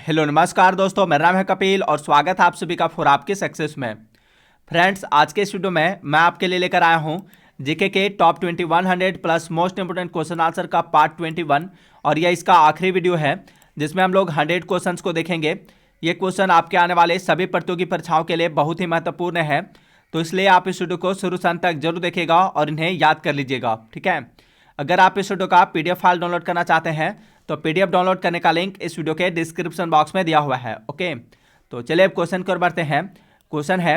Hello नमस्कार दोस्तों, मेरा नाम है कपिल और स्वागत है आप सभी का फॉर आपके सक्सेस में। फ्रेंड्स, आज के इस वीडियो में मैं आपके लिए लेकर आया हूं जीके के top 2100 plus most important question answer का पार्ट 21 और यह इसका आखिरी वीडियो है जिसमें हम लोग 100 क्वेश्चंस को देखेंगे। ये क्वेश्चन आपके आने वाले सभी प्रतियोगी परीक्षाओं के लिए बहुत ही महत्वपूर्ण है, तो इसलिए आप इस वीडियो को शुरू से अंत तक जरूर देखिएगा और इन्हें याद कर लीजिएगा, ठीक है। अगर आप इस वीडियो का पीडीएफ फाइल डाउनलोड करना चाहते हैं तो पीडीएफ डाउनलोड करने का लिंक इस वीडियो के डिस्क्रिप्शन बॉक्स में दिया हुआ है। ओके, तो चलिए अब क्वेश्चन की ओर बढ़ते हैं। क्वेश्चन है,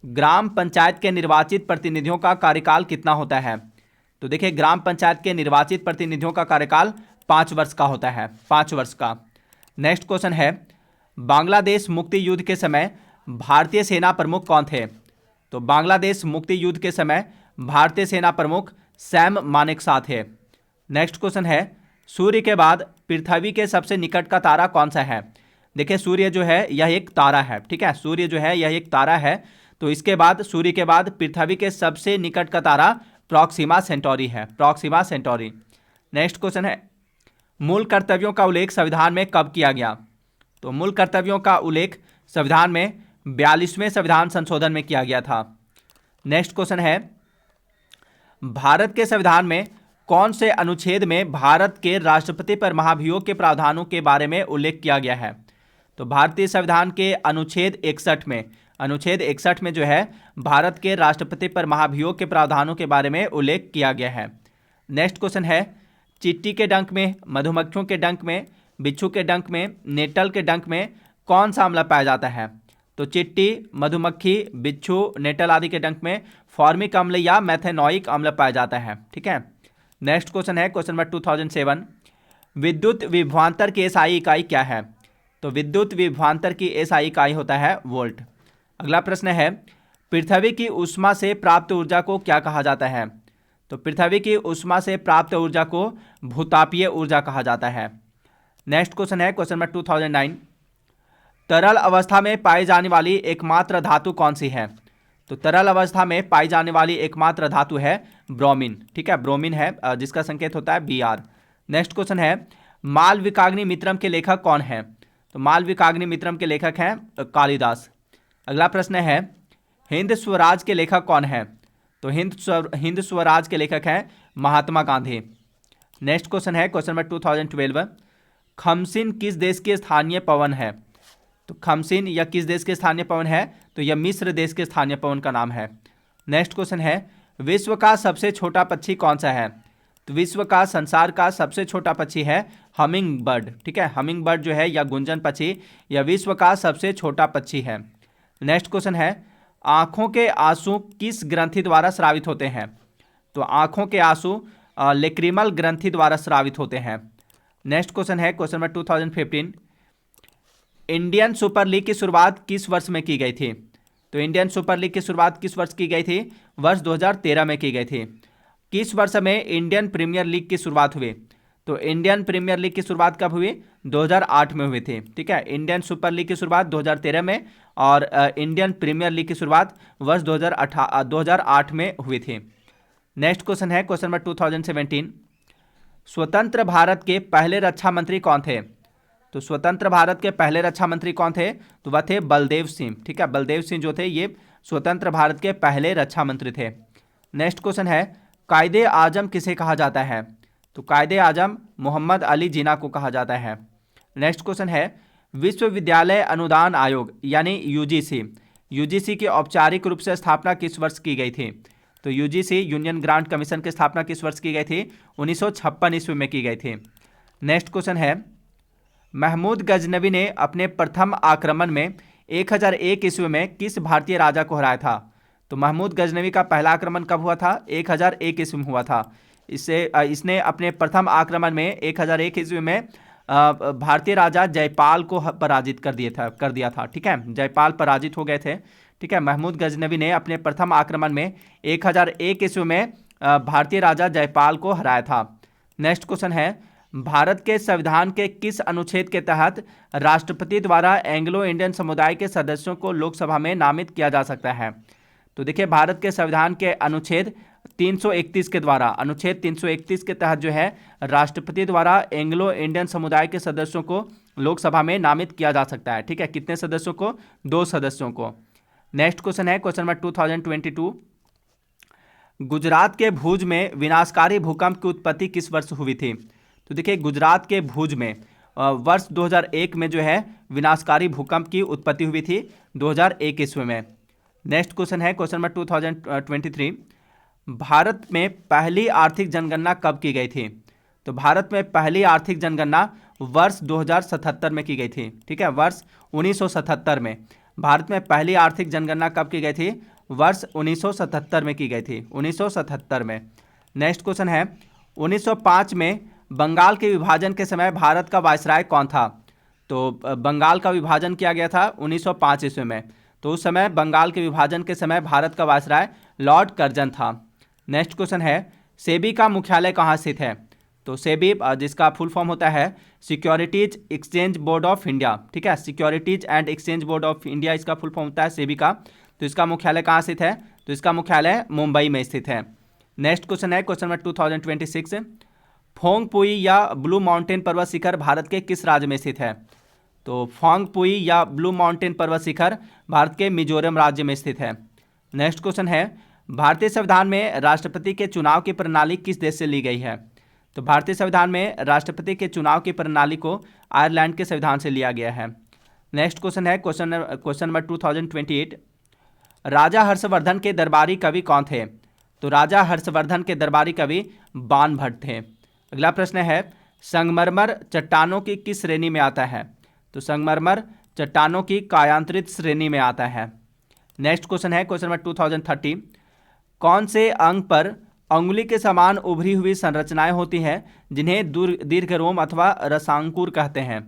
ग्राम पंचायत के निर्वाचित प्रतिनिधियों का कार्यकाल कितना होता है? तो देखिए, ग्राम पंचायत के निर्वाचित प्रतिनिधियों का कार्यकाल 5 वर्ष का होता है, 5 वर्ष का। नेक्स्ट क्वेश्चन है, बांग्लादेश मुक्ति युद्ध के समय भारतीय सेना प्रमुख कौन थे? तो बांग्लादेश मुक्ति युद्ध के समय भारतीय सेना प्रमुख सैम मानेकशॉ थे। नेक्स्ट क्वेश्चन है, सूर्य के बाद पृथ्वी के सबसे निकट का तारा कौन सा है? देखिए, सूर्य जो है यह एक तारा है, ठीक है। सूर्य जो है यह एक तारा है, तो इसके बाद सूर्य के बाद पृथ्वी के सबसे निकट का तारा प्रॉक्सिमा सेंटोरी है, प्रॉक्सिमा सेंटोरी। नेक्स्ट क्वेश्चन है, मूल कर्तव्यों का उल्लेख संविधान में कब किया गया? तो मूल कर्तव्यों का उल्लेख संविधान में 42वें संविधान संशोधन में किया गया था। नेक्स्ट क्वेश्चन है, भारत के संविधान में कौन से अनुच्छेद में भारत के राष्ट्रपति पर महाभियोग के प्रावधानों के बारे में उल्लेख किया गया है? तो भारतीय संविधान के अनुच्छेद 61 में जो है भारत के राष्ट्रपति पर महाभियोग के प्रावधानों के बारे में उल्लेख किया गया है। नेक्स्ट क्वेश्चन है, चींटी के डंक में, मधुमक्खियों के डंक में, बिच्छू के डंक में, नेटल के डंक में कौन सा अम्ल पाया जाता है? तो चींटी, मधुमक्खी, बिच्छू, नेटल आदि के डंक में फॉर्मिक अम्ल या मेथेनोइक अम्ल पाया जाता है, ठीक है। नेक्स्ट क्वेश्चन है, क्वेश्चन नंबर 2007, विद्युत विभवांतर की एसआई इकाई क्या है? तो विद्युत विभवांतर की एसआई इकाई होता है वोल्ट। अगला प्रश्न है, पृथ्वी की ऊष्मा से प्राप्त ऊर्जा को क्या कहा जाता है? तो पृथ्वी की ऊष्मा से प्राप्त ऊर्जा को भूतापीय ऊर्जा कहा जाता है। नेक्स्ट क्वेश्चन है, क्वेश्चन नंबर 2009, तरल अवस्था में पाई जाने वाली एकमात्र धातु कौन सी है? तो तरल अवस्था में पाई जाने वाली एकमात्र धातु है ब्रोमीन, ठीक है, ब्रोमीन है, जिसका संकेत होता है Br। नेक्स्ट क्वेश्चन है, मालविकाग्नि मित्रम के लेखक कौन है? तो मालविकाग्नि मित्रम के लेखक हैं कालिदास। अगला प्रश्न है, हिंद स्वराज के लेखक कौन है? तो हिंद स्वराज के लेखक हैं महात्मा गांधी। नेक्स्ट क्वेश्चन है, क्वेश्चन नंबर 2012, खमसिन किस देश के स्थानीय पवन है? तो खमसिन यह किस देश के स्थानीय पवन है? तो यह मिस्र देश के स्थानीय पवन का नाम है। नेक्स्ट क्वेश्चन है, विश्व का सबसे छोटा पक्षी कौन सा है? तो विश्व का, संसार का सबसे छोटा पक्षी है हमिंग बर्ड, ठीक है। हमिंग बर्ड जो है या गुंजन पक्षी, यह विश्व का सबसे छोटा पक्षी है। नेक्स्ट क्वेश्चन है, आंखों के आंसू किस ग्रंथि द्वारा स्रावित होते हैं? तो आंखों के आंसू लेक्रिमल ग्रंथि द्वारा स्रावित होते हैं। नेक्स्ट क्वेश्चन है, question number 2015, Indian super league की शुरुआत किस वर्ष में की गई थी? तो इंडियन सुपर लीग की शुरुआत किस वर्ष की गई थी? वर्ष 2013 में की गई थी। किस वर्ष में इंडियन प्रीमियर लीग की शुरुआत हुई? तो इंडियन प्रीमियर लीग की शुरुआत कब हुई? 2008 में हुई थी, ठीक है। इंडियन सुपर लीग की शुरुआत 2013 में और इंडियन प्रीमियर लीग की शुरुआत वर्ष 2008 में हुई थी। नेक्स्ट क्वेश्चन है, क्वेश्चन नंबर 2017, स्वतंत्र भारत के पहले रक्षा मंत्री कौन थे? तो स्वतंत्र भारत के पहले रक्षा मंत्री कौन थे? तो वह थे बलदेव सिंह, ठीक है। बलदेव सिंह जो थे ये स्वतंत्र भारत के पहले रक्षा मंत्री थे। नेक्स्ट क्वेश्चन है, कायदे आजम किसे कहा जाता है? तो कायदे आजम मोहम्मद अली जिन्ना को कहा जाता है। नेक्स्ट क्वेश्चन है, विश्वविद्यालय अनुदान आयोग यानी यूजीसी की औपचारिक रूप से स्थापना किस वर्ष की गई थी? तो यूजीसी, यूनियन ग्रांट कमीशन की स्थापना किस वर्ष की गई थी? 1956 ईस्वी में की गई थी। नेक्स्ट क्वेश्चन है, महमूद गजनवी ने अपने प्रथम आक्रमण में 1001 ईस्वी में किस भारतीय राजा को हराया था? तो महमूद गजनवी का पहला आक्रमण कब हुआ था? 1001 ईस्वी में हुआ था। इसने अपने प्रथम आक्रमण में 1001 ईस्वी में भारतीय राजा जयपाल को पराजित कर दिया था, ठीक है। जयपाल पराजित हो गए थे, ठीक है। महमूद गजनवी ने अपने प्रथम आक्रमण में 1001 ईस्वी में भारतीय राजा जयपाल को हराया था। नेक्स्ट क्वेश्चन है, भारत के संविधान के किस अनुच्छेद के तहत राष्ट्रपति द्वारा एंग्लो इंडियन समुदाय के सदस्यों को लोकसभा में नामित किया जा सकता है? तो देखिए, भारत के संविधान के अनुच्छेद 331 के द्वारा, अनुच्छेद 331 के तहत जो है राष्ट्रपति द्वारा एंग्लो इंडियन समुदाय के सदस्यों को लोकसभा में नामित किया जा सकता है। ठीक है, कितने सदस्यों को? 2 सदस्यों को। नेक्स्ट क्वेश्चन है क्वेश्चन नंबर 2022। गुजरात के भुज में विनाशकारी भूकंप की उत्पत्ति किस वर्ष हुई थी? तो देखिए, गुजरात के भुज में वर्ष 2001 में जो है विनाशकारी भूकंप की उत्पत्ति हुई थी, 2001 ईस्वी में। नेक्स्ट क्वेश्चन है क्वेश्चन नंबर 2023। भारत में पहली आर्थिक जनगणना कब की गई थी? तो भारत में पहली आर्थिक जनगणना वर्ष 2077 में की गई थी। ठीक है, वर्ष 1977 में भारत में पहली आर्थिक जनगणना कब की गई थी? वर्ष 1977 में की गई थी, 1977 में। नेक्स्ट क्वेश्चन है 1905 में बंगाल के विभाजन के समय भारत का वायसराय कौन था? तो बंगाल का विभाजन किया गया था 1905 ईस्वी में। तो उस समय बंगाल के विभाजन के समय भारत का वायसराय लॉर्ड कर्जन था। नेक्स्ट क्वेश्चन है सेबी का मुख्यालय कहाँ स्थित है? तो सेबी जिसका फुल फॉर्म होता है securities exchange board of India. ठीक है, securities and exchange board of India इसका फुल फॉर्म होता है सेबी का। तो इसका मुख्यालय कहाँ स्थित है? तो इसका मुख्यालय मुंबई में स्थित है। नेक्स्ट क्वेश्चन है क्वेश्चन नंबर 2026। फोंगपुई या ब्लू माउंटेन पर्वत शिखर भारत के किस राज्य में स्थित है? तो फोंगपुई या ब्लू माउंटेन पर्वत शिखर भारत के मिजोरम राज्य में स्थित है। नेक्स्ट क्वेश्चन है भारतीय संविधान में राष्ट्रपति के चुनाव की प्रणाली किस देश से ली गई है? तो भारतीय संविधान में राष्ट्रपति के चुनाव की प्रणाली को आयरलैंड के संविधान से लिया गया है। नेक्स्ट क्वेश्चन है क्वेश्चन नंबर 2028। राजा हर्षवर्धन के दरबारी कवि कौन थे? तो राजा हर्षवर्धन के दरबारी कवि बाण भट्ट थे। अगला प्रश्न है संगमरमर चट्टानों की किस श्रेणी में आता है? तो संगमरमर चट्टानों की कायांतरित श्रेणी में आता है। नेक्स्ट क्वेश्चन है क्वेश्चन नंबर 2030। कौन से अंग पर अंगुली के समान उभरी हुई संरचनाएं होती हैं जिन्हें दीर्घरोम अथवा रसांकुर कहते हैं?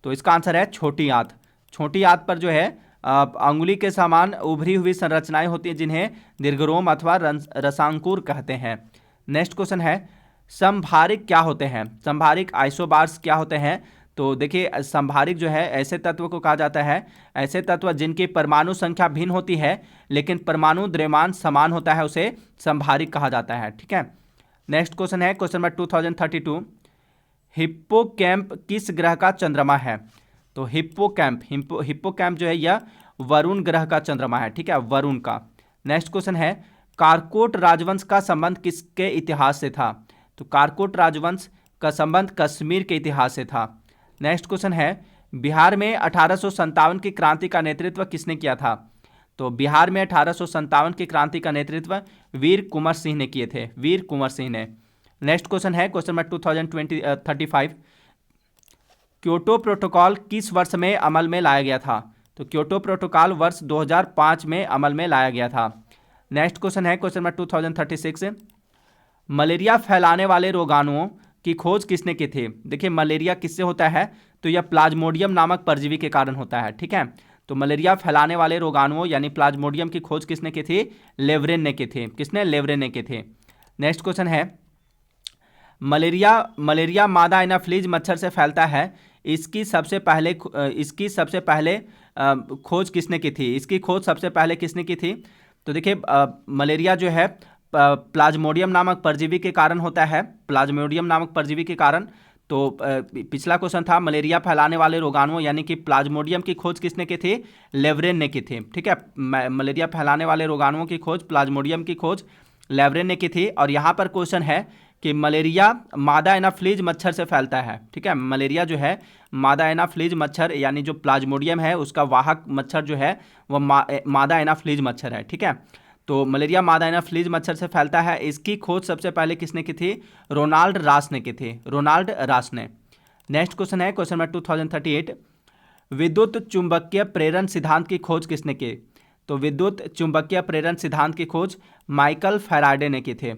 तो इसका आंसर है छोटी आंत। छोटी आंत पर जो है अंगुली के समान उभरी हुई संरचनाएं होती हैं जिन्हें दीर्घरोम अथवा रसांकुर कहते हैं। नेक्स्ट क्वेश्चन है संभारिक क्या होते हैं? संभारिक आइसोबार्स क्या होते हैं? तो देखिए, संभारिक जो है ऐसे तत्व को कहा जाता है, ऐसे तत्व जिनकी परमाणु संख्या भिन्न होती है लेकिन परमाणु द्रव्यमान समान होता है, उसे संभारिक कहा जाता है। ठीक है, नेक्स्ट क्वेश्चन है क्वेश्चन नंबर 2032। हिप्पोकैम्प किस ग्रह का चंद्रमा है? तो हिप्पोकैम्प जो है यह वरुण ग्रह का चंद्रमा है। ठीक है, वरुण का। नेक्स्ट क्वेश्चन है कारकोट राजवंश का संबंध किसके इतिहास से था? तो कारकोट राजवंश का संबंध कश्मीर के इतिहास से था। नेक्स्ट क्वेश्चन है बिहार में 1857 की क्रांति का नेतृत्व किसने किया था? तो बिहार में 1857 की क्रांति का नेतृत्व वीर कुंवर सिंह ने किए थे, वीर कुंवर सिंह ने। नेक्स्ट क्वेश्चन है क्वेश्चन नंबर 2035। क्योटो प्रोटोकॉल किस वर्ष में अमल में लाया गया था? तो क्योटो प्रोटोकॉल वर्ष 2005 में अमल में लाया गया था। नेक्स्ट क्वेश्चन है क्वेश्चन नंबर 2036। मलेरिया फैलाने वाले रोगाणुओं की खोज किसने की थी? देखिए, मलेरिया किससे होता है? तो यह प्लाज्मोडियम नामक परजीवी के कारण होता है। ठीक है, तो मलेरिया फैलाने वाले रोगाणुओं यानी प्लाज्मोडियम की खोज किसने की थी? लेवरेन ने की थी। किसने? लेवरेन ने की थी। नेक्स्ट क्वेश्चन है मलेरिया मादा एनाफ्लीज मच्छर से फैलता है, इसकी सबसे पहले खोज किसने की थी? इसकी खोज सबसे पहले किसने की थी? तो देखिए, मलेरिया जो है प्लाज्मोडियम नामक परजीवी के कारण होता है, प्लाज्मोडियम नामक परजीवी के कारण। तो पिछला क्वेश्चन था मलेरिया फैलाने वाले रोगाणुओं यानी कि प्लाज्मोडियम की खोज किसने की थी? लेवरेन ने की थी। ठीक है, मलेरिया फैलाने वाले रोगाणुओं की खोज, प्लाज्मोडियम की खोज लेवरेन ने की थी। और यहाँ पर क्वेश्चन है कि मलेरिया मादा एनाफ्लीज मच्छर से फैलता है। ठीक है, मलेरिया जो है मादा एनाफ्लीज मच्छर यानी जो प्लाज्मोडियम है उसका वाहक मच्छर जो है वह मादा एनाफ्लीज मच्छर है। ठीक है, तो मलेरिया मादा एनाफ्लीज मच्छर से फैलता है, इसकी खोज सबसे पहले किसने की थी? रोनाल्ड रास ने की थी, रोनाल्ड रास ने। नेक्स्ट क्वेश्चन है क्वेश्चन नंबर 2038। विद्युत चुंबकीय प्रेरण सिद्धांत की खोज किसने की? तो विद्युत चुंबकीय प्रेरण सिद्धांत की खोज माइकल फैराडे ने की थी।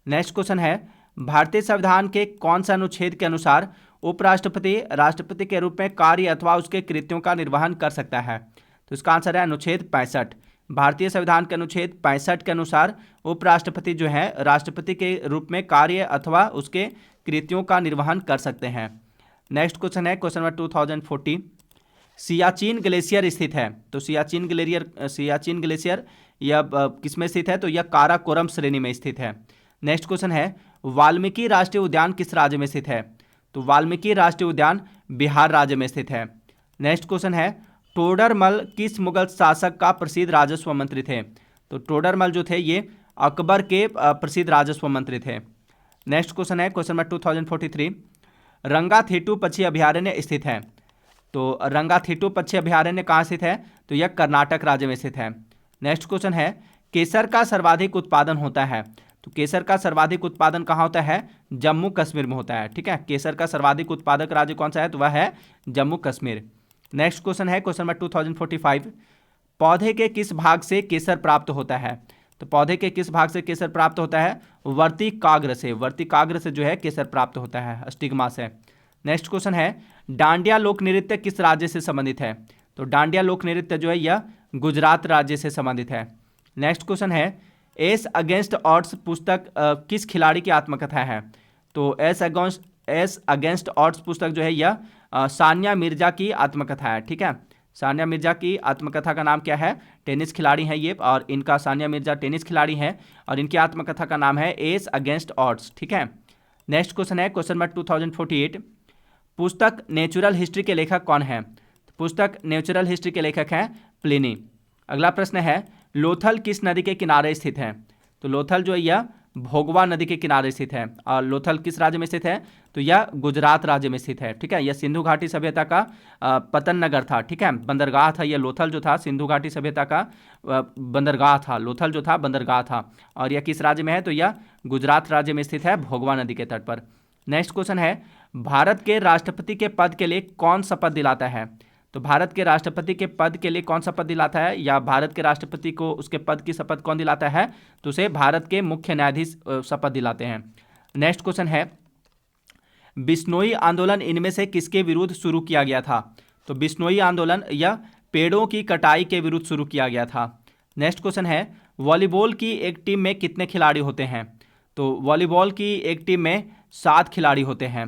नेक्स्ट क्वेश्चन है भारतीय संविधान के कौन सा अनुच्छेद के अनुसार उपराष्ट्रपति राष्ट्रपति के रूप में कार्य अथवा उसके कृत्यों का निर्वहन कर सकता है? तो इसका आंसर है अनुच्छेद 65। भारतीय संविधान के अनुच्छेद 65 के अनुसार उपराष्ट्रपति जो है राष्ट्रपति के रूप में कार्य अथवा उसके कृत्यों का निर्वहन कर सकते हैं। नेक्स्ट क्वेश्चन है क्वेश्चन नंबर 2040। सियाचिन ग्लेशियर स्थित है, तो सियाचिन ग्लेशियर यह किसमें स्थित है? तो यह काराकोरम श्रेणी में स्थित है। नेक्स्ट क्वेश्चन है वाल्मीकि राष्ट्रीय उद्यान किस राज्य में स्थित है? तो वाल्मीकि राष्ट्रीय उद्यान बिहार राज्य में स्थित है। नेक्स्ट क्वेश्चन है टोडरमल किस मुगल शासक का प्रसिद्ध राजस्व मंत्री थे? तो टोडरमल जो थे ये अकबर के प्रसिद्ध राजस्व मंत्री थे। नेक्स्ट क्वेश्चन है क्वेश्चन नंबर 2043, रंगाथीटू पक्षी अभयारण्य स्थित है। तो रंगाथीटू पक्षी अभयारण्य कहाँ स्थित है? तो यह कर्नाटक राज्य में स्थित है। नेक्स्ट क्वेश्चन है केसर का सर्वाधिक उत्पादन होता है। तो केसर का सर्वाधिक उत्पादन कहाँ होता है? जम्मू कश्मीर में होता है। ठीक है, केसर का सर्वाधिक उत्पादक राज्य कौन सा है? तो वह है जम्मू कश्मीर। नेक्स्ट क्वेश्चन है क्वेश्चन नंबर 2045, पौधे के किस भाग से केसर प्राप्त होता है? तो पौधे के किस भाग से केसर प्राप्त होता है? वर्तिकाग्र से। वर्तिकाग्र से जो है केसर प्राप्त होता है, स्टिग्मा से। नेक्स्ट क्वेश्चन है डांडिया लोक नृत्य किस राज्य से संबंधित है? तो डांडिया लोक नृत्य जो है यह गुजरात राज्य से संबंधित है। नेक्स्ट क्वेश्चन है एस अगेंस्ट ऑड्स पुस्तक किस खिलाड़ी की आत्मकथा है? तो एस अगेंस्ट ऑड्स पुस्तक जो है यह सानिया मिर्जा की आत्मकथा है। ठीक है, सानिया मिर्जा की आत्मकथा का नाम क्या है? टेनिस खिलाड़ी हैं ये, और इनका सानिया मिर्जा टेनिस खिलाड़ी हैं और इनकी आत्मकथा का नाम है एस अगेंस्ट ऑड्स। ठीक है। नेक्स्ट क्वेश्चन है क्वेश्चन नंबर 2048, पुस्तक नेचुरल हिस्ट्री के लेखक कौन है? पुस्तक नेचुरल हिस्ट्री के लेखक हैं प्लिनी। अगला प्रश्न है लोथल किस नदी के किनारे स्थित है? तो लोथल जो है यह भोगवा नदी के किनारे स्थित है। और लोथल किस राज्य में स्थित है? तो यह गुजरात राज्य में स्थित है। ठीक है, यह सिंधु घाटी सभ्यता का पतन नगर था। ठीक है, बंदरगाह था यह। लोथल जो था सिंधु घाटी सभ्यता का बंदरगाह था। लोथल जो था बंदरगाह था। और यह किस राज्य में है? तो यह गुजरात राज्य में स्थित है, भोगवा नदी के तट पर। नेक्स्ट क्वेश्चन है भारत के राष्ट्रपति के पद के लिए कौन शपथ दिलाता है? तो भारत के राष्ट्रपति के पद के लिए कौन शपथ दिलाता है, या भारत के राष्ट्रपति को उसके पद की शपथ कौन दिलाता है? तो उसे भारत के मुख्य न्यायाधीश शपथ दिलाते हैं। नेक्स्ट क्वेश्चन है बिश्नोई आंदोलन इनमें से किसके विरुद्ध शुरू किया गया था? तो बिश्नोई आंदोलन यह पेड़ों की कटाई के विरुद्ध शुरू किया गया था। नेक्स्ट क्वेश्चन है वॉलीबॉल की एक टीम में कितने खिलाड़ी होते हैं? तो वॉलीबॉल की एक टीम में 7 खिलाड़ी होते हैं।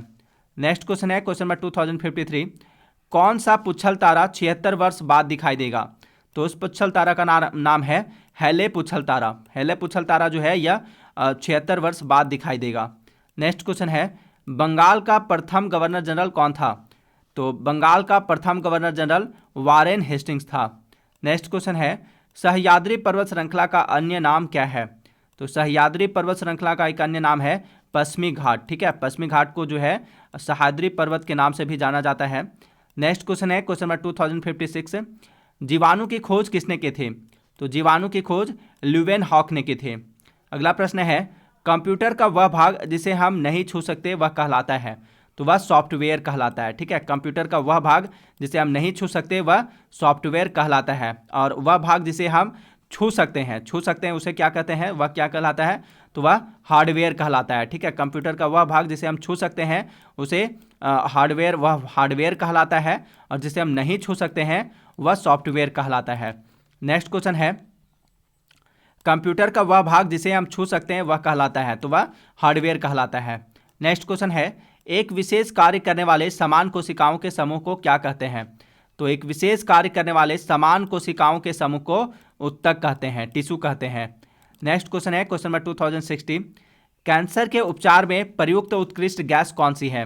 नेक्स्ट क्वेश्चन है क्वेश्चन नंबर 2053, कौन सा पुच्छल तारा 76 वर्ष बाद दिखाई देगा? तो उस पुच्छल तारा का नाम है हेले पुच्छल तारा। हेले पुच्छल तारा जो है यह 76 वर्ष बाद दिखाई देगा। नेक्स्ट क्वेश्चन है बंगाल का प्रथम गवर्नर जनरल कौन था? तो बंगाल का प्रथम गवर्नर जनरल वारेन हेस्टिंग्स था। नेक्स्ट क्वेश्चन है सह्याद्री पर्वत श्रृंखला का अन्य नाम क्या है? तो सह्याद्री पर्वत श्रृंखला का एक अन्य नाम है पश्चिमी घाट। ठीक है, पश्चिमी घाट को जो है सह्याद्री पर्वत के नाम से भी जाना जाता है। नेक्स्ट क्वेश्चन है क्वेश्चन नंबर 2056, जीवाणु की खोज किसने की थी? तो जीवाणु की खोज ल्यूवेन हॉक ने की थी। अगला प्रश्न है कंप्यूटर का वह भाग जिसे हम नहीं छू सकते वह कहलाता है? तो वह सॉफ्टवेयर कहलाता है। ठीक है, कंप्यूटर का वह भाग जिसे हम नहीं छू सकते वह सॉफ्टवेयर कहलाता है, और वह भाग जिसे हम छू सकते हैं उसे क्या कहते हैं? वह क्या कहलाता है? तो वह हार्डवेयर कहलाता है। ठीक है, कंप्यूटर का वह भाग जिसे हम छू सकते हैं उसे हार्डवेयर कहलाता है, और जिसे हम नहीं छू सकते हैं वह सॉफ्टवेयर कहलाता है। नेक्स्ट क्वेश्चन है कंप्यूटर का वह भाग जिसे हम छू सकते हैं वह कहलाता है, तो वह हार्डवेयर कहलाता है। नेक्स्ट क्वेश्चन है एक विशेष कार्य करने वाले समान कोशिकाओं के समूह को क्या कहते हैं? तो एक विशेष कार्य करने वाले समान कोशिकाओं के समूह को उत्तक कहते हैं, टिश्यू कहते हैं। नेक्स्ट क्वेश्चन है क्वेश्चन नंबर 2060, कैंसर के उपचार में प्रयुक्त उत्कृष्ट गैस कौन सी है?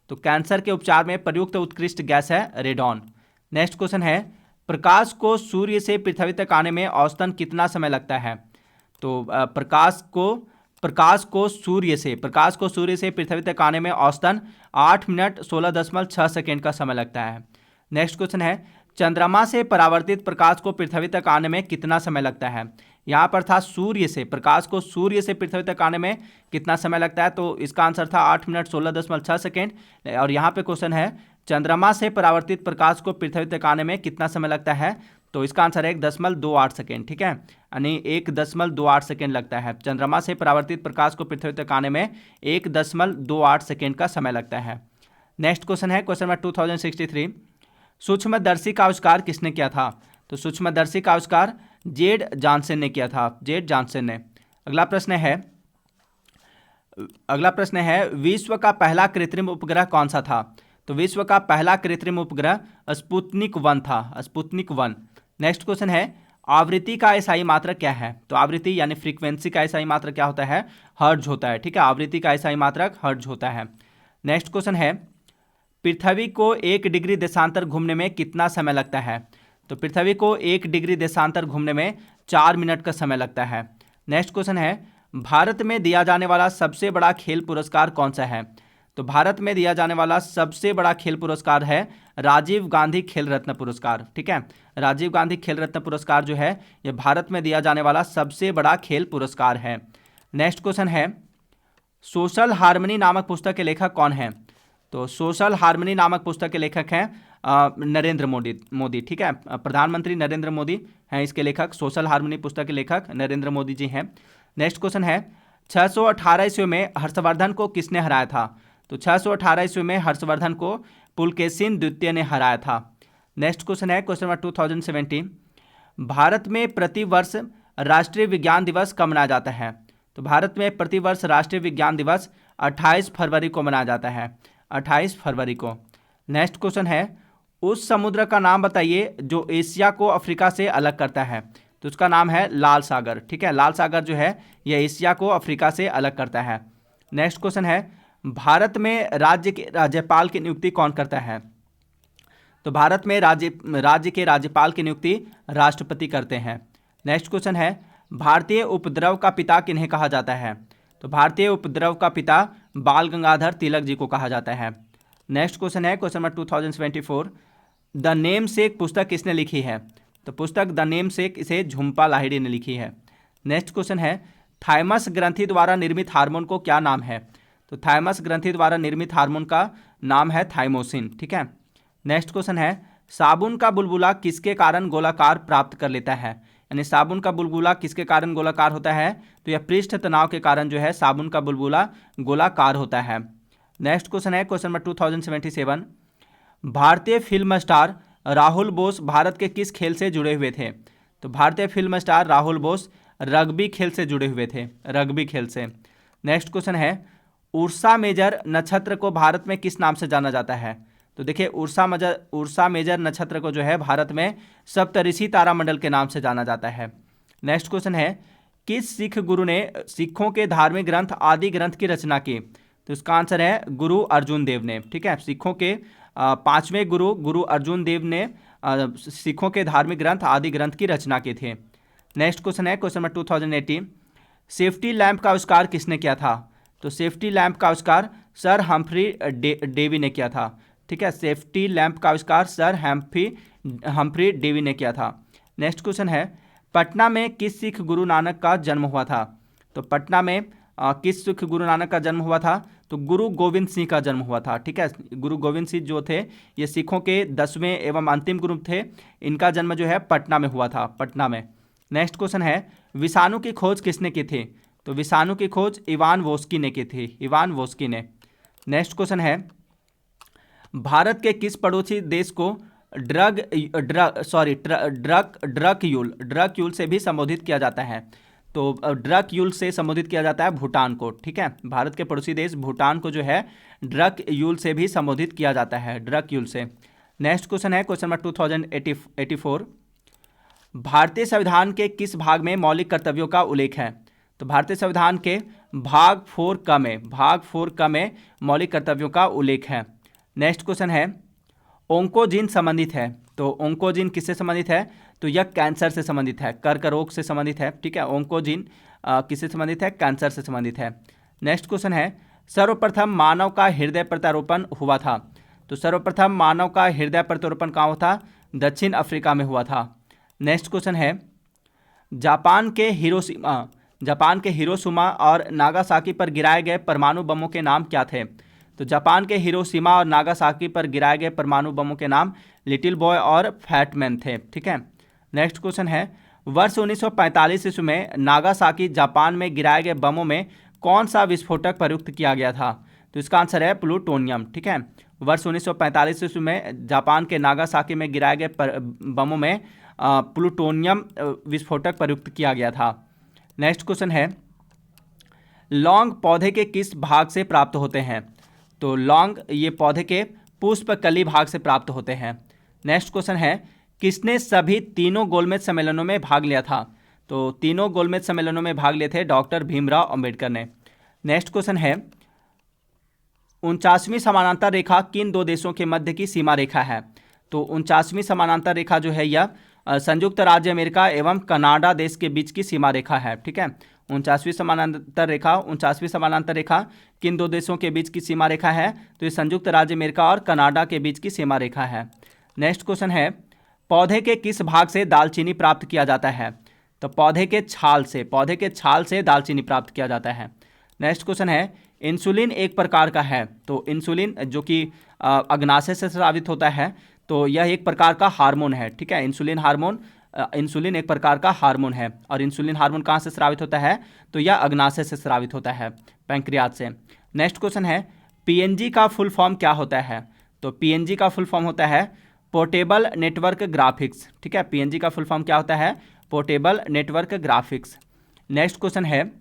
तो कैंसर के उपचार में प्रयुक्त उत्कृष्ट गैस है रेडॉन। नेक्स्ट क्वेश्चन है प्रकाश को सूर्य से पृथ्वी तक आने में औसतन कितना समय लगता है? तो प्रकाश को सूर्य से पृथ्वी तक आने में औसतन 8 मिनट 16.6 सेकेंड का समय लगता है। नेक्स्ट क्वेश्चन है चंद्रमा से परावर्तित प्रकाश को पृथ्वी तक आने में कितना समय लगता है? यहाँ पर था प्रकाश को सूर्य से पृथ्वी तक आने में कितना समय लगता है, तो इसका आंसर था 8 मिनट 16.6 सेकेंड। और यहाँ पे क्वेश्चन है चंद्रमा से परावर्तित प्रकाश को पृथ्वी तक आने में कितना समय लगता है, तो इसका आंसर है 1.28 सेकेंड। ठीक है, यानी 1.28 सेकेंड लगता है। चंद्रमा से परावर्तित प्रकाश को पृथ्वी तक आने में 1.28 सेकेंड का समय लगता है। नेक्स्ट क्वेश्चन है क्वेश्चन नंबर 2063, सूक्ष्मदर्शी का आविष्कार किसने किया था? तो सूक्ष्मदर्शी का आविष्कार जेड जॉनसन ने किया था, जेड जॉनसन ने। अगला प्रश्न है विश्व का पहला कृत्रिम उपग्रह कौन सा था? तो विश्व का पहला कृत्रिम उपग्रह स्पुतनिक 1 था, स्पुतनिक 1। नेक्स्ट क्वेश्चन है आवृत्ति का एसआई मात्रक क्या है? तो आवृत्ति यानी फ्रीक्वेंसी का एसआई मात्रक क्या होता है? हर्ट्ज होता है। ठीक है, आवृत्ति का एसआई मात्रक हर्ट्ज होता है। नेक्स्ट क्वेश्चन है पृथ्वी को 1 डिग्री देशांतर घूमने में कितना समय लगता है? तो पृथ्वी को 1 डिग्री देशांतर घूमने में 4 मिनट का समय लगता है। नेक्स्ट क्वेश्चन है, भारत में दिया जाने वाला सबसे बड़ा खेल पुरस्कार कौन सा है? तो भारत में दिया जाने वाला सबसे बड़ा खेल पुरस्कार है राजीव गांधी खेल रत्न पुरस्कार। ठीक है, राजीव गांधी खेल रत्न पुरस्कार जो है ये भारत में दिया जाने वाला सबसे बड़ा खेल पुरस्कार है। नेक्स्ट क्वेश्चन है, सोशल हार्मनी नामक पुस्तक के लेखक कौन है? तो सोशल हार्मनी नामक पुस्तक के लेखक हैं नरेंद्र मोदी। ठीक है, प्रधानमंत्री नरेंद्र मोदी हैं इसके लेखक। सोशल हार्मनी पुस्तक के लेखक नरेंद्र मोदी जी हैं। नेक्स्ट क्वेश्चन है, 618 ईस्वी में हर्षवर्धन को किसने हराया था? तो 618 ईस्वी में हर्षवर्धन को पुलकेशिन द्वितीय ने हराया था। नेक्स्ट क्वेश्चन है, क्वेश्चन नंबर 2070, भारत में प्रतिवर्ष राष्ट्रीय विज्ञान दिवस कब मनाया जाता है? तो भारत में प्रतिवर्ष राष्ट्रीय विज्ञान दिवस 28 फरवरी को मनाया जाता है, 28 फरवरी को। नेक्स्ट क्वेश्चन है, उस समुद्र का नाम बताइए जो एशिया को अफ्रीका से अलग करता है। तो उसका नाम है लाल सागर। ठीक है, लाल सागर जो है यह एशिया को अफ्रीका से अलग करता है। नेक्स्ट क्वेश्चन है, भारत में राज्य के राज्यपाल की नियुक्ति कौन करता है? तो भारत में राज्य के राज्यपाल की नियुक्ति राष्ट्रपति करते हैं। नेक्स्ट क्वेश्चन है, भारतीय उपद्रव का पिता किन्हें कहा जाता है? तो भारतीय उपद्रव का पिता बाल गंगाधर तिलक जी को कहा जाता है। नेक्स्ट क्वेश्चन है, क्वेश्चन नंबर 2074, द नेम सेक पुस्तक किसने लिखी है? तो पुस्तक द नेम सेक इसे झुम्पा लाहिड़ी ने लिखी है। नेक्स्ट क्वेश्चन है, थाइमस ग्रंथि द्वारा निर्मित हार्मोन को क्या नाम है? तो थाइमस ग्रंथि द्वारा निर्मित हार्मोन का नाम है थाइमोसिन। ठीक है। नेक्स्ट क्वेश्चन है, साबुन का बुलबुला किसके कारण गोलाकार प्राप्त कर लेता है? यानी साबुन का बुलबुला किसके कारण गोलाकार होता है? तो यह पृष्ठ तनाव के कारण जो है साबुन का बुलबुला गोलाकार होता है। नेक्स्ट क्वेश्चन है, क्वेश्चन नंबर 2077, भारतीय फिल्म स्टार राहुल बोस भारत के किस खेल से जुड़े हुए थे? तो भारतीय film star Rahul Bose rugby खेल से जुड़े हुए थे, रग्बी खेल से। नेक्स्ट क्वेश्चन है, उर्सा मेजर नक्षत्र को भारत में किस नाम से जाना जाता है? तो देखिए उर्सा मेजर नक्षत्र को जो है भारत में सप्तऋषि तारामंडल के नाम से जाना जाता है। नेक्स्ट क्वेश्चन है, किस सिख गुरु ने सिखों के धार्मिक ग्रंथ आदि ग्रंथ की रचना की? तो इसका आंसर है गुरु अर्जुन देव ने। ठीक है, सिखों के 5वें गुरु अर्जुन देव ने सिखों के धार्मिक ग्रंथ आदि ग्रंथ की रचना की थी। नेक्स्ट क्वेश्चन है, क्वेश्चन नंबर 2080, सेफ्टी लैंप का आविष्कार किसने किया था? तो सेफ्टी लैंप का आविष्कार सर हम्फ्री डेवी ने किया था। ठीक है, सेफ्टी लैंप का आविष्कार सर हम्फ्री डेवी ने किया था। नेक्स्ट क्वेश्चन है, पटना में किस सिख गुरु नानक का जन्म हुआ था? तो पटना में किस सिख गुरु नानक का जन्म हुआ था? तो गुरु गोविंद सिंह का जन्म हुआ था। ठीक है, गुरु गोविंद सिंह जो थे ये सिखों के 10वें एवं अंतिम गुरु थे। इनका जन्म जो है पटना में हुआ था, पटना में। नेक्स्ट क्वेश्चन है, विषाणु की खोज किसने की थी? तो विषाणु की खोज इवान वोस्की ने की थी, इवान वोस्की ने। नेक्स्ट क्वेश्चन है, भारत के किस पड़ोसी देश को ड्रकयूल से भी संबोधित किया जाता है? तो ड्रकयूल से संबोधित किया जाता है भूटान को। ठीक है, भारत के पड़ोसी देश भूटान को जो है ड्रकयूल से भी संबोधित किया जाता है, ड्रकयूल से। नेक्स्ट क्वेश्चन है, क्वेश्चन नंबर 2084, भारतीय संविधान के किस भाग में मौलिक कर्तव्यों का उल्लेख है? तो भारतीय संविधान के भाग 4 क में मौलिक कर्तव्यों का उल्लेख है। नेक्स्ट क्वेश्चन है, ओंकोजिन संबंधित है। तो ओंकोजिन किससे संबंधित है? तो यह कैंसर से संबंधित है, कर्क रोग से संबंधित है। ठीक है, ओंकोजिन किससे संबंधित है? कैंसर से संबंधित है। नेक्स्ट क्वेश्चन है, सर्वप्रथम मानव का हृदय प्रत्यारोपण हुआ था। तो सर्वप्रथम मानव का हृदय प्रत्यारोपण कहाँ हुआ था? दक्षिण अफ्रीका में हुआ था। नेक्स्ट क्वेश्चन है, जापान के हिरोशिमा और नागासाकी पर गिराए गए परमाणु बमों के नाम क्या थे? तो जापान के हिरोशिमा और नागासाकी पर गिराए गए परमाणु बमों के नाम लिटिल बॉय और फैट मैन थे। ठीक है। नेक्स्ट क्वेश्चन है, वर्ष 1945 ईस्वी में नागासाकी जापान में गिराए गए बमों में कौन सा विस्फोटक प्रयुक्त किया गया था? तो इसका आंसर है प्लूटोनियम। ठीक है, वर्ष 1945 ईस्वी में जापान के नागासाकी में गिराए गए बमों में प्लूटोनियम विस्फोटक प्रयुक्त किया गया था। नेक्स्ट क्वेश्चन है, लौंग पौधे के किस भाग से प्राप्त होते हैं? तो लौंग ये पौधे के पुष्प कली भाग से प्राप्त होते हैं। नेक्स्ट क्वेश्चन है, किसने सभी तीनों गोलमेज सम्मेलनों में भाग लिया था? तो तीनों गोलमेज सम्मेलनों में भाग लिए थे डॉक्टर भीमराव अंबेडकर ने। नेक्स्ट क्वेश्चन है, 49वीं समानांतर रेखा किन दो देशों के मध्य की सीमा रेखा है? तो 49वीं समानांतर रेखा जो है यह संयुक्त राज्य अमेरिका एवं कनाडा देश के बीच की सीमा रेखा है। ठीक है, 49वीं समानांतर रेखा किन दो देशों के बीच की सीमा रेखा है? तो ये संयुक्त राज्य अमेरिका और कनाडा के बीच की सीमा रेखा है। नेक्स्ट क्वेश्चन है, पौधे के किस भाग से दालचीनी प्राप्त किया जाता है? तो पौधे के छाल से दालचीनी प्राप्त किया जाता है। नेक्स्ट क्वेश्चन है, इंसुलिन एक प्रकार का है। तो इंसुलिन जो कि अग्नाशय से स्रावित होता है, तो यह एक प्रकार का हार्मोन है। ठीक है, इंसुलिन एक प्रकार का हार्मोन है। और इंसुलिन हार्मोन कहाँ से स्रावित होता है? तो यह अग्नाशय से स्रावित होता है, पैंक्रियाज से। नेक्स्ट क्वेश्चन है, पीएनजी का फुल फॉर्म क्या होता है? तो पीएनजी का फुल फॉर्म होता है पोर्टेबल नेटवर्क ग्राफिक्स। ठीक है, पीएनजी का फुल फॉर्म क्या होता है? Portable network graphics. Next question है,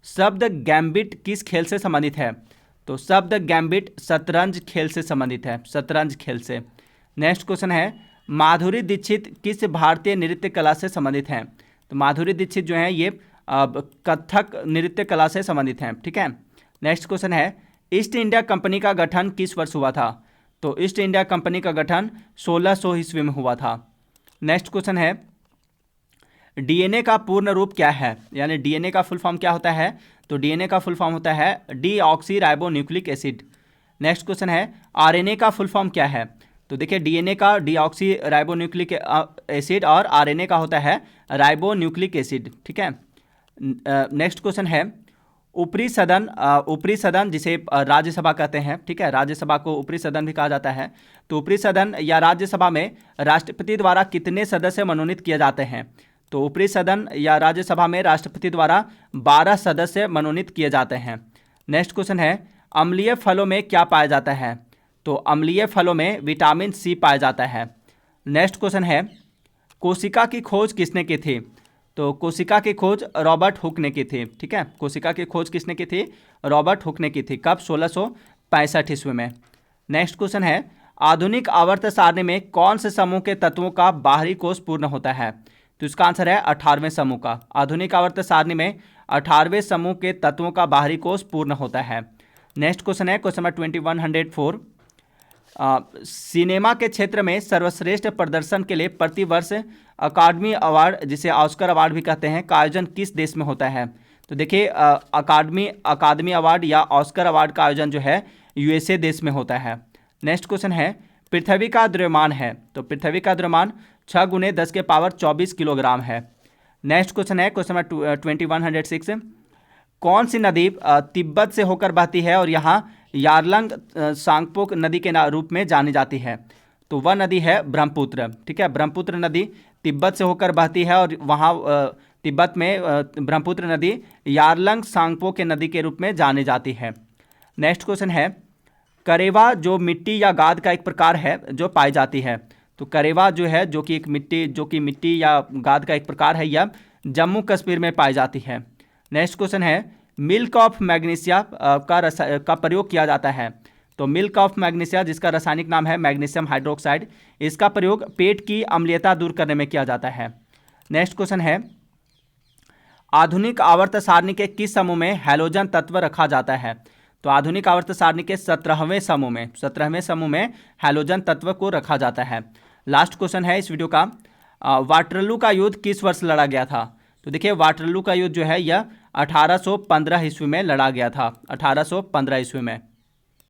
शब्द गैम्बिट किस खेल से संबंधित है? तो शब्द गैम्बिट शतरंज खेल से संबंधित है, शतरंज खेल से। नेक्स्ट क्वेश्चन है, माधुरी दीक्षित किस भारतीय नृत्य कला से संबंधित हैं? तो माधुरी दीक्षित जो है ये कथक नृत्य कला से संबंधित हैं। ठीक है। नेक्स्ट क्वेश्चन है, ईस्ट इंडिया कंपनी का गठन किस वर्ष हुआ था? तो ईस्ट इंडिया कंपनी का गठन 1600 ईस्वी में हुआ था। नेक्स्ट क्वेश्चन है, डीएनए का पूर्ण रूप क्या है? यानी डीएनए का फुल फॉर्म क्या होता है? तो डीएनए का फुल फॉर्म होता है deoxy ribonucleic acid. Next question है, आरएनए का फुल फॉर्म क्या है? तो देखिए, डीएनए का डीऑक्सी राइबोन्यूक्लिक एसिड और आरएनए का होता है राइबोन्यूक्लिक एसिड। ठीक है। नेक्स्ट क्वेश्चन है, ऊपरी सदन जिसे राज्यसभा कहते हैं। ठीक है, राज्यसभा को ऊपरी सदन भी कहा जाता है। तो ऊपरी सदन या राज्यसभा में राष्ट्रपति द्वारा कितने सदस्य मनोनीत किए जाते हैं? तो ऊपरी सदन या राज्यसभा में राष्ट्रपति द्वारा 12 सदस्य मनोनीत किए जाते हैं। नेक्स्ट क्वेश्चन है, अम्लीय फलों में क्या पाया जाता है? तो अम्लीय फलों में विटामिन सी पाया जाता है। नेक्स्ट क्वेश्चन है, कोशिका की खोज किसने की थी? तो कोशिका की खोज रॉबर्ट हुक ने की थी। ठीक है, कोशिका की खोज किसने की थी? रॉबर्ट हुक ने की थी। कब? 1665 ईस्वी में। नेक्स्ट क्वेश्चन है, आधुनिक आवर्त सारणी में कौन से समूह के तत्वों का बाहरी कोष पूर्ण होता है? तो इसका आंसर है 18वें समूह का। आधुनिक आवर्त सारणी में 18वें समूह के तत्वों का बाहरी कोष पूर्ण होता है। नेक्स्ट क्वेश्चन है, क्वेश्चन नंबर 2104, सिनेमा के क्षेत्र में सर्वश्रेष्ठ प्रदर्शन के लिए प्रतिवर्ष अकादमी अवार्ड, जिसे ऑस्कर अवार्ड भी कहते हैं, का आयोजन किस देश में होता है? तो देखिए, अकादमी अवार्ड या ऑस्कर अवार्ड का आयोजन जो है यूएसए देश में होता है। नेक्स्ट क्वेश्चन है, पृथ्वी का द्रव्यमान है। तो पृथ्वी का द्रव्यमान 6 × 10⁻24 किलोग्राम है। नेक्स्ट क्वेश्चन है, क्वेश्चन नंबर 2106, कौन सी नदी तिब्बत से होकर बहती है और यहाँ यारलंग सांगपोक नदी के रूप में जानी जाती है? तो वह नदी है ब्रह्मपुत्र। ठीक है, ब्रह्मपुत्र नदी तिब्बत से होकर बहती है और वहाँ तिब्बत में ब्रह्मपुत्र नदी यारलंग सांगपो के नदी के रूप में जानी जाती है। नेक्स्ट क्वेश्चन है, करेवा जो मिट्टी या गाद का एक प्रकार है जो पाई जाती है। तो करेवा जो है जो कि मिट्टी या गाद का एक प्रकार है, यह जम्मू कश्मीर में पाई जाती है। नेक्स्ट क्वेश्चन है, मिल्क ऑफ मैग्नीशिया का प्रयोग किया जाता है। तो मिल्क ऑफ मैग्नीशिया, जिसका रासायनिक नाम है मैग्नीशियम हाइड्रोक्साइड, इसका प्रयोग पेट की अम्लीयता दूर करने में किया जाता है। नेक्स्ट क्वेश्चन है, आधुनिक आवर्त सारणी के किस समूह में हैलोजन तत्व रखा जाता है? तो आधुनिक आवर्त सारणी के 17वें समूह में हैलोजन तत्व को रखा जाता है। लास्ट क्वेश्चन है इस वीडियो का, वाटरलू का युद्ध किस वर्ष लड़ा गया था? तो देखिए, वाटरलू का युद्ध जो है यह 1815 ईस्वी में लड़ा गया था, 1815 ईस्वी में।